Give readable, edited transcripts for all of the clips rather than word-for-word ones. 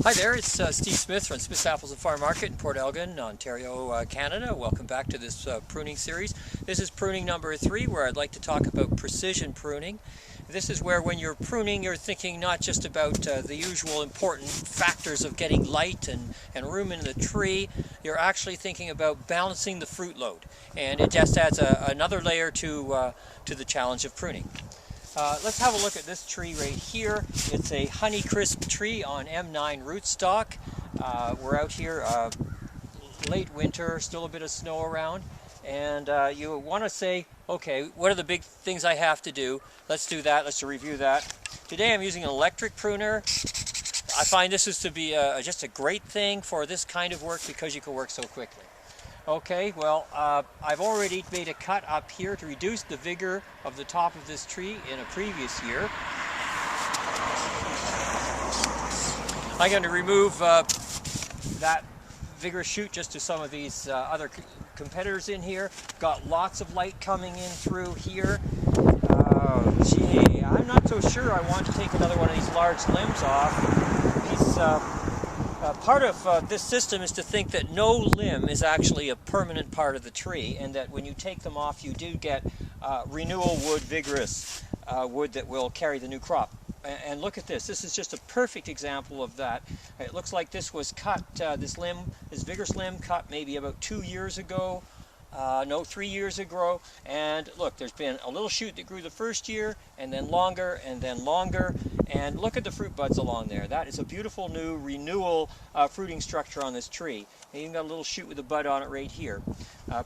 Hi there, it's Steve Smith from Smith's Apples and Farm Market in Port Elgin, Ontario, Canada. Welcome back to this pruning series. This is pruning number 3, where I'd like to talk about precision pruning. This is where when you're pruning, you're thinking not just about the usual important factors of getting light and room in the tree. You're actually thinking about balancing the fruit load. And it just adds another layer to the challenge of pruning. Let's have a look at this tree right here. It's a Honeycrisp tree on M9 rootstock. We're out here late winter, still a bit of snow around, and you want to say, okay, what are the big things I have to do? Let's do that. Let's review that. Today I'm using an electric pruner. I find this is to be just a great thing for this kind of work because you can work so quickly. Okay, well, I've already made a cut up here to reduce the vigor of the top of this tree in a previous year. I'm going to remove that vigorous shoot just to some of these other competitors in here. Got lots of light coming in through here. Gee, I'm not so sure I want to take another one of these large limbs off. These part of this system is to think that no limb is actually a permanent part of the tree, and that when you take them off you do get renewal wood, vigorous wood that will carry the new crop. And look at this. This is just a perfect example of that. It looks like this was cut, this vigorous limb cut maybe about 2 years ago. No, 3 years ago, and look, there's been a little shoot that grew the first year, and then longer, and look at the fruit buds along there. That is a beautiful new renewal fruiting structure on this tree. And even got a little shoot with a bud on it right here.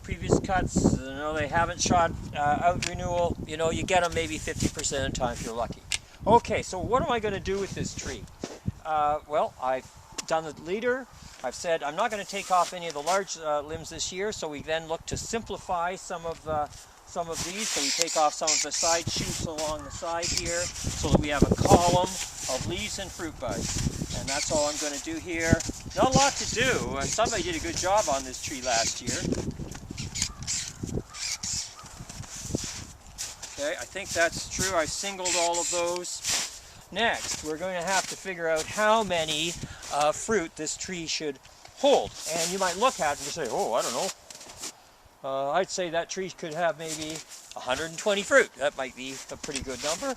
Previous cuts, no, they haven't shot out renewal. You know, you get them maybe 50% of the time if you're lucky. Okay, so what am I going to do with this tree? Well, I've done the leader. I've said I'm not going to take off any of the large limbs this year, so we then look to simplify some of these. So we take off some of the side shoots along the side here, so that we have a column of leaves and fruit buds. And that's all I'm going to do here. Not a lot to do. Somebody did a good job on this tree last year. Okay, I think that's true. I singled all of those. Next, we're going to have to figure out how many fruit this tree should hold. And you might look at it and say, oh, I don't know. I'd say that tree could have maybe 120 fruit. That might be a pretty good number.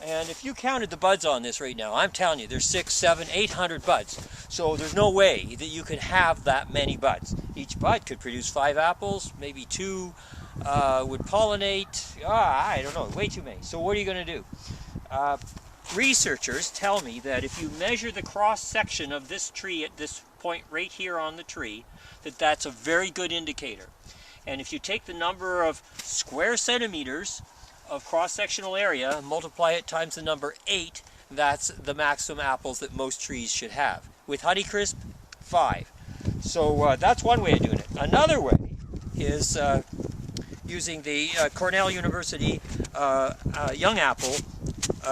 And if you counted the buds on this right now, I'm telling you, there's 600, 700, 800 buds. So there's no way that you could have that many buds. Each bud could produce 5 apples, maybe 2 would pollinate. I don't know, way too many. So what are you going to do? Researchers tell me that if you measure the cross-section of this tree at this point right here on the tree, that's a very good indicator. And if you take the number of square centimeters of cross-sectional area and multiply it times the number 8, that's the maximum apples that most trees should have. With Honeycrisp, 5. So that's one way of doing it. Another way is using the Cornell University young apple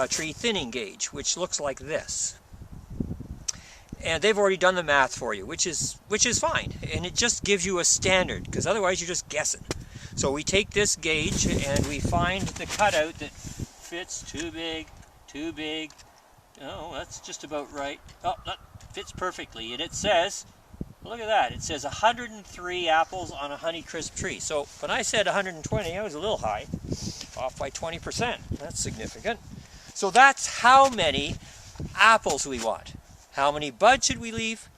tree thinning gauge, which looks like this. And they've already done the math for you, which is fine, and it just gives you a standard, because otherwise you're just guessing. So we take this gauge and we find the cutout that fits. Too big, too big. Oh, that's just about right. Oh, that fits perfectly, and it says, look at that, it says 103 apples on a Honeycrisp tree. So when I said 120, I was a little high, off by 20%. That's significant. So that's how many apples we want. How many buds should we leave?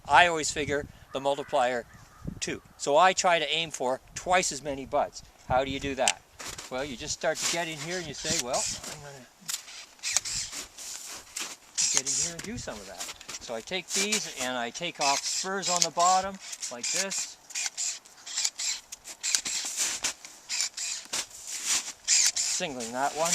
I always figure the multiplier 2. So I try to aim for twice as many buds. How do you do that? Well, you just start to get in here and you say, well, I'm going to get in here and do some of that. So I take these and I take off spurs on the bottom like this. Singling that one.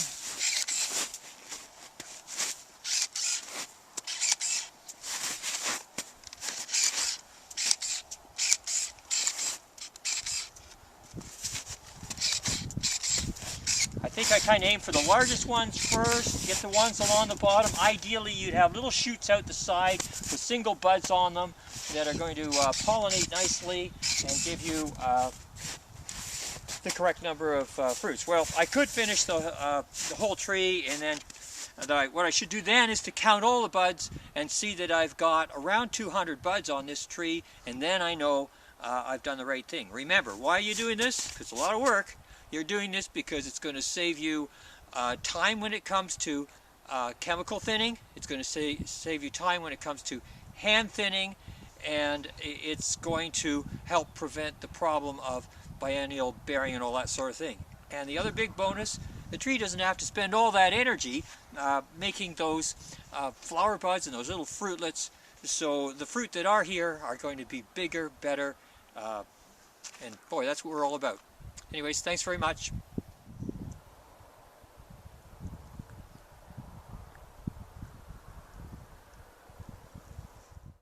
I think I kind of aim for the largest ones first, get the ones along the bottom. Ideally you'd have little shoots out the side with single buds on them that are going to pollinate nicely and give you the correct number of fruits. Well, I could finish the whole tree and then What I should do then is to count all the buds and see that I've got around 200 buds on this tree, and then I know I've done the right thing. Remember, why are you doing this? Because it's a lot of work. You're doing this because it's going to save you time when it comes to chemical thinning. It's going to save you time when it comes to hand thinning, and it's going to help prevent the problem of biennial bearing and all that sort of thing. And the other big bonus, the tree doesn't have to spend all that energy making those flower buds and those little fruitlets. So the fruit that are here are going to be bigger, better, and boy, that's what we're all about. Anyways, thanks very much.